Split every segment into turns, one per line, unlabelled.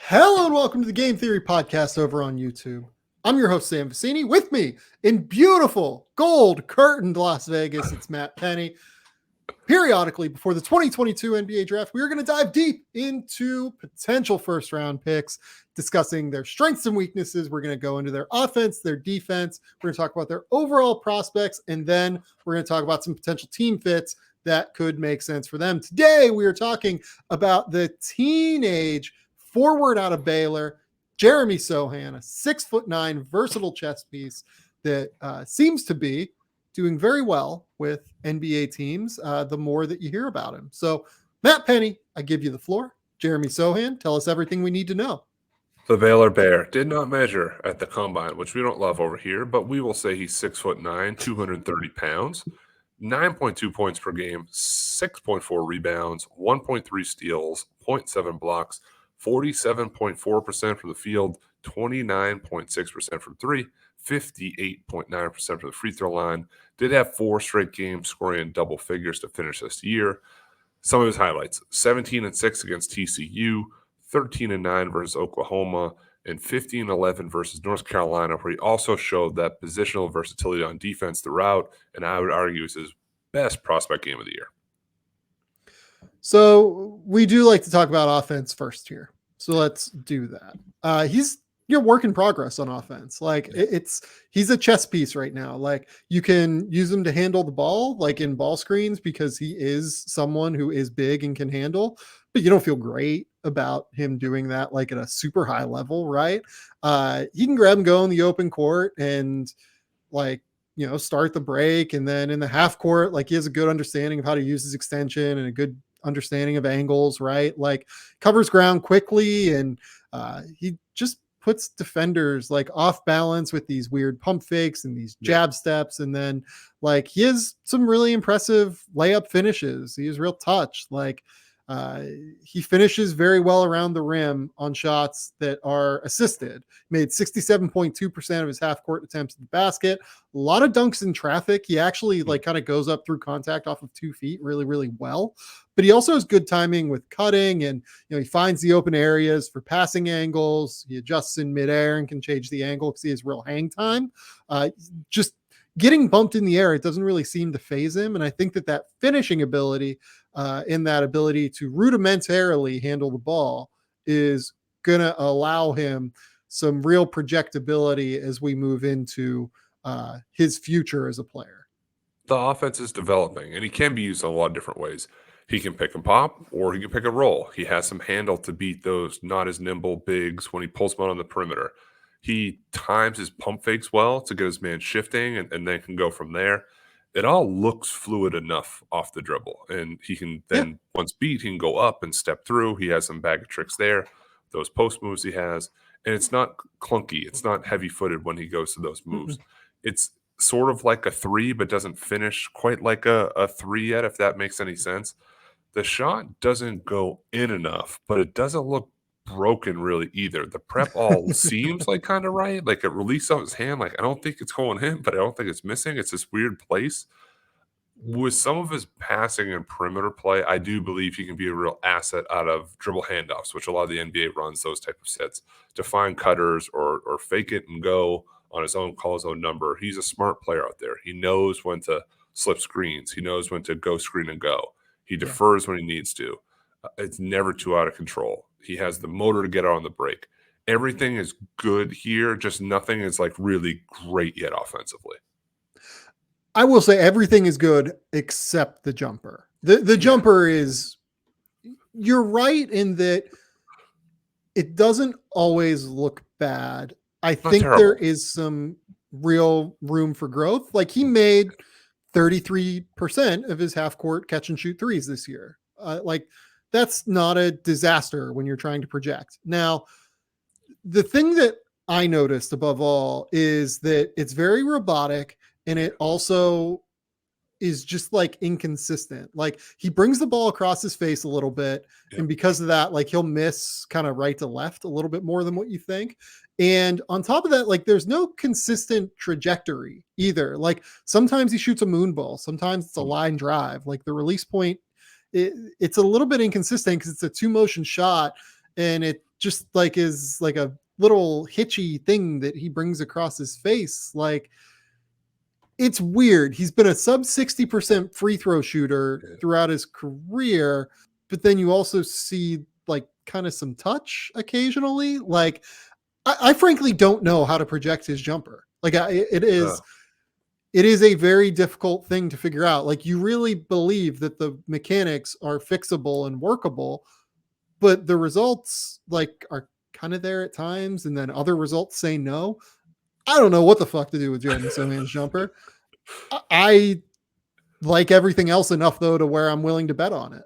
Hello and welcome to the Game Theory Podcast over on YouTube. I'm your host, Sam Vecenie. With me in beautiful gold curtained Las Vegas, it's Matt Pennie. Periodically before the 2022 NBA draft, we are going to dive deep into potential first round picks, discussing their strengths and weaknesses. We're going to go into their offense, their defense. We're going to talk about their overall prospects, and then we're going to talk about some potential team fits that could make sense for them. Today, we are talking about the teenage forward out of Baylor, Jeremy Sochan, a 6'9" versatile chess piece that seems to be doing very well with NBA teams the more that you hear about him. So, Matt Pennie, I give you the floor. Jeremy Sochan, tell us everything we need to know.
The Baylor Bear did not measure at the combine, which we don't love over here, but we will say he's 6'9", 230 pounds, 9.2 points per game, 6.4 rebounds, 1.3 steals, 0.7 blocks, 47.4% from the field, 29.6% from three, 58.9% from the free throw line. Did have 4 straight games scoring in double figures to finish this year. Some of his highlights: 17-6 against TCU, 13-9 versus Oklahoma, and 15-11 versus North Carolina, where he also showed that positional versatility on defense throughout, and I would argue is his best prospect game of the year.
So we do like to talk about offense first here. So let's do that. He's your work in progress on offense. Like he's a chess piece right now. Like you can use him to handle the ball, like in ball screens, because he is someone who is big and can handle, but you don't feel great about him doing that like at a super high level, right? He can grab and go in the open court and start the break. And then in the half court, like he has a good understanding of how to use his extension and a good understanding of angles, right? Like covers ground quickly, and he just puts defenders like off balance with these weird pump fakes and these jab steps. And then like he has some really impressive layup finishes. He has real touch. Like he finishes very well around the rim on shots that are assisted. Made 67.2% of his half court attempts at the basket. A lot of dunks in traffic. He actually like kind of goes up through contact off of 2 feet really, really well. But he also has good timing with cutting, and he finds the open areas for passing angles. He adjusts in midair and can change the angle because he has real hang time. Just getting bumped in the air, it doesn't really seem to phase him. And I think that finishing ability, in that ability to rudimentarily handle the ball, is going to allow him some real projectability as we move into his future as a player.
The offense is developing, and he can be used in a lot of different ways. He can pick and pop, or he can pick and roll. He has some handle to beat those not as nimble bigs when he pulls them out on the perimeter. He times his pump fakes well to get his man shifting, and then can go from there. It all looks fluid enough off the dribble, and he can then, once beat, he can go up and step through. He has some bag of tricks there, those post moves he has, and it's not clunky. It's not heavy-footed when he goes to those moves. It's sort of like a 3, but doesn't finish quite like a 3 yet, if that makes any sense. The shot doesn't go in enough, but it doesn't look broken really either. The prep all seems like kind of right. Like it released off his hand. Like I don't think it's going in, but I don't think it's missing. It's this weird place. With some of his passing and perimeter play, I do believe he can be a real asset out of dribble handoffs, which a lot of the NBA runs those type of sets to find cutters or fake it and go on his own, call his own number. He's a smart player out there. He knows when to slip screens. He knows when to go screen and go. He defers when he needs to. It's never too out of control. He has the motor to get out on the break. Everything is good here, just nothing is like really great yet offensively.
I will say everything is good except the jumper. The jumper is, you're right in that it doesn't always look bad. I think there is some real room for growth. Like he made 33% of his half court catch and shoot threes this year. Like that's not a disaster when you're trying to project. Now, the thing that I noticed above all is that it's very robotic, and it also is just like inconsistent. Like he brings the ball across his face a little bit. And because of that, like he'll miss kind of right to left a little bit more than what you think. And on top of that, like there's no consistent trajectory either. Like sometimes he shoots a moon ball. Sometimes it's a line drive. Like the release point, it's a little bit inconsistent because it's a 2-motion shot. and it just like is like a little hitchy thing that he brings across his face. Like, it's weird. He's been a sub 60% free throw shooter throughout his career, but then you also see like kind of some touch occasionally. Like, I frankly don't know how to project his jumper. Like, it is a very difficult thing to figure out. Like, you really believe that the mechanics are fixable and workable, but the results like are kind of there at times, and then other results say no. I don't know what the fuck to do with Jeremy Sochan's jumper. I like everything else enough though to where I'm willing to bet on it.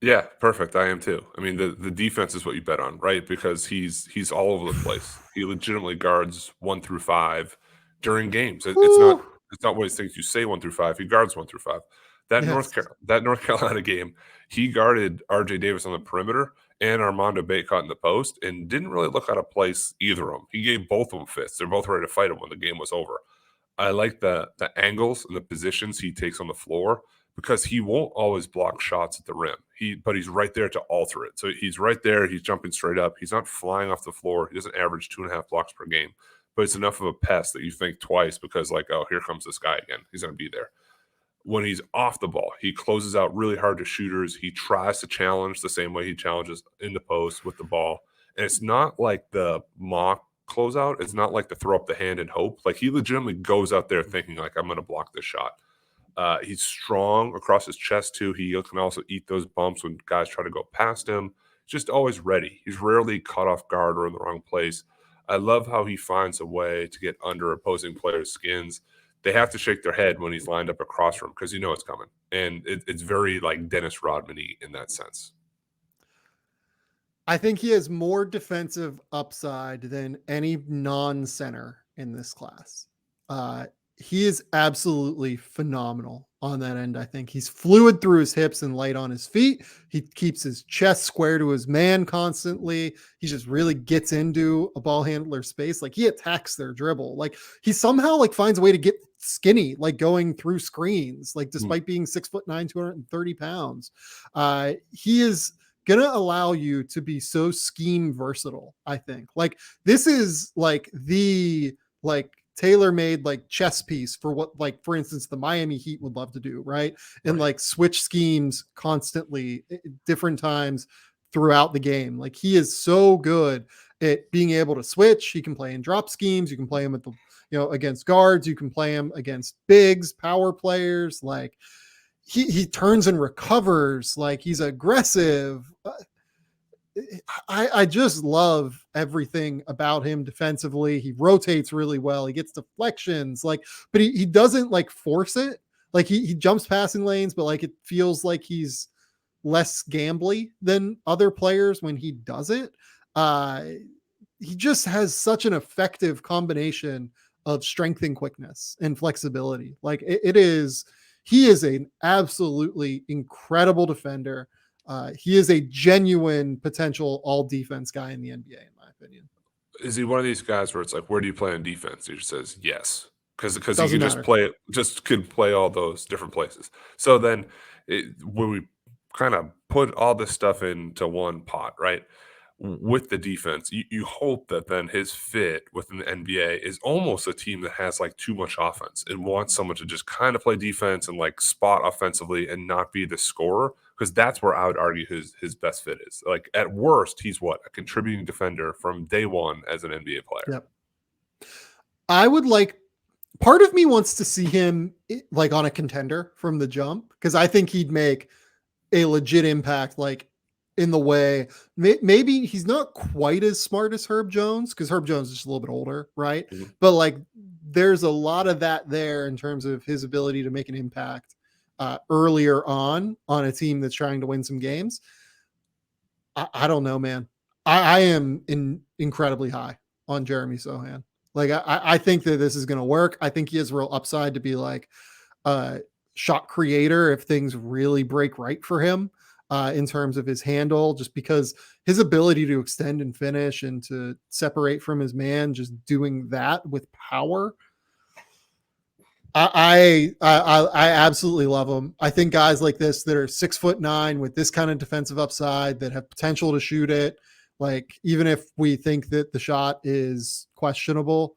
Yeah, perfect. I am too. I mean, the defense is what you bet on, right? Because he's all over the place. He legitimately guards 1 through 5 during games. It's not
Whew.
it's not one of these things you say 1 through 5. He guards 1 through 5. That
Yes.
North Carolina game, he guarded R.J. Davis on the perimeter and Armando Bacot in the post, and didn't really look out of place either of them. He gave both of them fits. They're both ready to fight him when the game was over. I like the angles and the positions he takes on the floor because he won't always block shots at the rim. But he's right there to alter it. So he's right there. He's jumping straight up. He's not flying off the floor. He doesn't average 2.5 blocks per game, but it's enough of a pest that you think twice because, like, oh, here comes this guy again. He's going to be there. When he's off the ball, he closes out really hard to shooters. He tries to challenge the same way he challenges in the post with the ball. And it's not like the mock closeout. It's not like the throw up the hand and hope. Like, he legitimately goes out there thinking, like, I'm going to block this shot. He's strong across his chest, too. He can also eat those bumps when guys try to go past him. Just always ready. He's rarely caught off guard or in the wrong place. I love how he finds a way to get under opposing players' skins. They have to shake their head when he's lined up across from him because you know it's coming. And it's very like Dennis Rodman-y in that sense.
I think he has more defensive upside than any non-center in this class. He is absolutely phenomenal on that end. I think he's fluid through his hips and light on his feet. He keeps his chest square to his man constantly. He just really gets into a ball handler space. Like, he attacks their dribble. Like, he somehow like finds a way to get skinny, like going through screens, like despite being 6'9", 230 pounds. He is gonna allow you to be so scheme versatile. I think like this is like the like tailor-made like chess piece for what, like, for instance, the Miami Heat would love to do, right? And like switch schemes constantly at different times throughout the game. Like, he is so good at being able to switch. He can play in drop schemes. You can play him at the, against guards. You can play him against bigs, power players. Like, he turns and recovers. Like, he's aggressive. I just love everything about him defensively. He rotates really well. He gets deflections, like, but he doesn't like force it. Like, he jumps passing lanes, but like it feels like he's less gambly than other players when he does it. He just has such an effective combination of strength and quickness and flexibility. Like, he is an absolutely incredible defender. He is a genuine potential all defense guy in the NBA, in my opinion.
Is he one of these guys where it's like, where do you play on defense? He just says yes, because he
Doesn't
can
matter.
just could play all those different places. So then, when we kind of put all this stuff into one pot, right? With the defense, you hope that then his fit within the NBA is almost a team that has like too much offense and wants someone to just kind of play defense and like spot offensively and not be the scorer, because that's where I would argue his best fit is. Like, at worst, he's what, a contributing defender from day one as an NBA player.
Yep. I would like, part of me wants to see him like on a contender from the jump, because I think he'd make a legit impact, like in the way maybe he's not quite as smart as Herb Jones, because Herb Jones is just a little bit older, right?
Mhm.
But like, there's a lot of that there in terms of his ability to make an impact earlier on a team that's trying to win some games. I don't know, man. I am incredibly high on Jeremy Sochan. Like, I think that this is going to work. I think he has real upside to be like a shot creator if things really break right for him in terms of his handle, just because his ability to extend and finish and to separate from his man, just doing that with power. I absolutely love them. I think guys like this that are 6'9" with this kind of defensive upside that have potential to shoot it, like even if we think that the shot is questionable,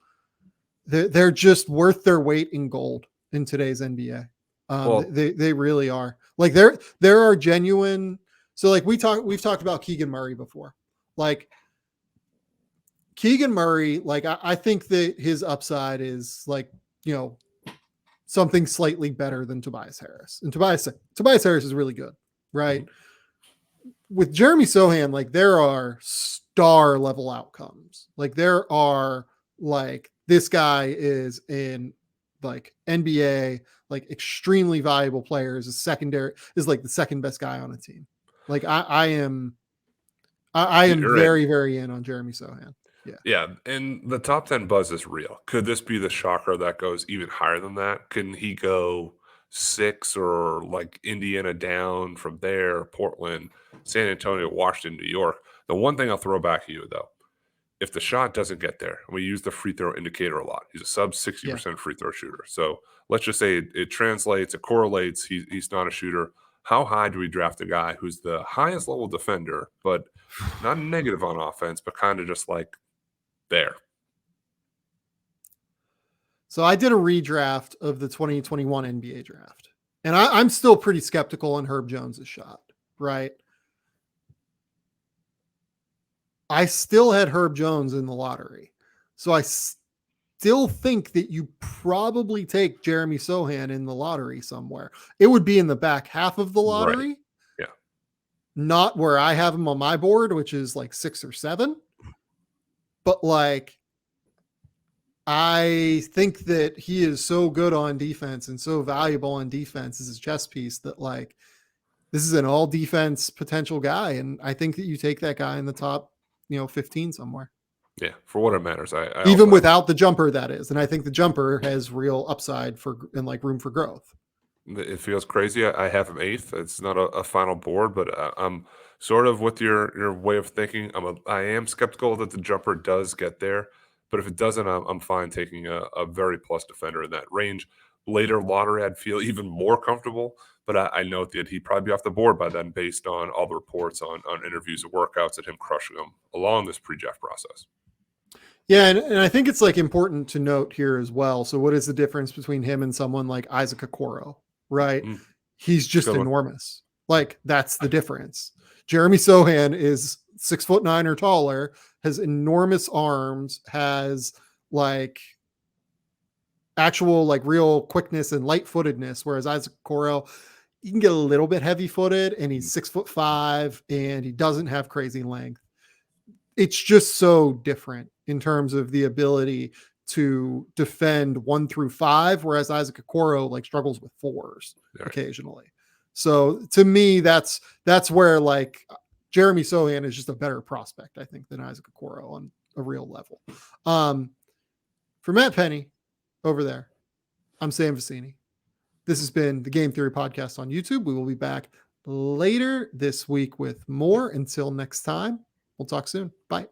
they're just worth their weight in gold in today's NBA.
Well,
They really are. Like there are genuine. So like we've talked about Keegan Murray before. Like Keegan Murray, like I think that his upside is like, you know, something slightly better than Tobias Harris. And Tobias Harris is really good, right? With Jeremy Sochan, like there are star level outcomes. Like there are like this guy is in like NBA, like extremely valuable player is like the second best guy on a team. Like I am
you're in.
very, very in on Jeremy Sochan. Yeah.
Yeah, and the top 10 buzz is real. Could this be the shocker that goes even higher than that? Can he go 6 or like Indiana down from there, Portland, San Antonio, Washington, New York? The one thing I'll throw back at you, though, if the shot doesn't get there, and we use the free throw indicator a lot, he's a sub 60% free throw shooter. So let's just say it translates, it correlates, he's not a shooter. How high do we draft a guy who's the highest level defender, but not negative on offense, but kind of just like there?
So I did a redraft of the 2021 NBA draft, and I'm still pretty skeptical on Herb Jones's shot, right? I still had Herb Jones in the lottery. So I still think that you probably take Jeremy Sochan in the lottery somewhere. It would be in the back half of the lottery.
Right. Yeah.
Not where I have him on my board, which is like 6 or 7. But like, I think that he is so good on defense and so valuable on defense as a chess piece that like, this is an all defense potential guy. And I think that you take that guy in the top, 15 somewhere.
Yeah, for what it matters. I
Even without the jumper, that is. And I think the jumper has real upside and like room for growth.
It feels crazy. I have him 8th. It's not a final board, but I'm sort of with your way of thinking. I am skeptical that the jumper does get there, but if it doesn't, I'm fine taking a very plus defender in that range. Later lottery, I'd feel even more comfortable, but I note that he'd probably be off the board by then based on all the reports on interviews and workouts and him crushing them along this pre-draft process.
Yeah, and I think it's like important to note here as well. So what is the difference between him and someone like Isaac Okoro, right? He's just enormous. Like that's the difference. Jeremy Sochan is 6'9" or taller, has enormous arms, has like actual like real quickness and light-footedness, whereas Isaac Okoro, he can get a little bit heavy-footed, and he's 6'5", and he doesn't have crazy length. It's just so different in terms of the ability to defend 1 through 5, whereas Isaac Okoro like struggles with 4s occasionally. So to me, that's where like Jeremy Sochan is just a better prospect, I think, than Isaac Okoro on a real level. For Matt Pennie over there, I'm Sam Vecenie. This has been the Game Theory Podcast on YouTube. We will be back later this week with more. Until next time, we'll talk soon. Bye.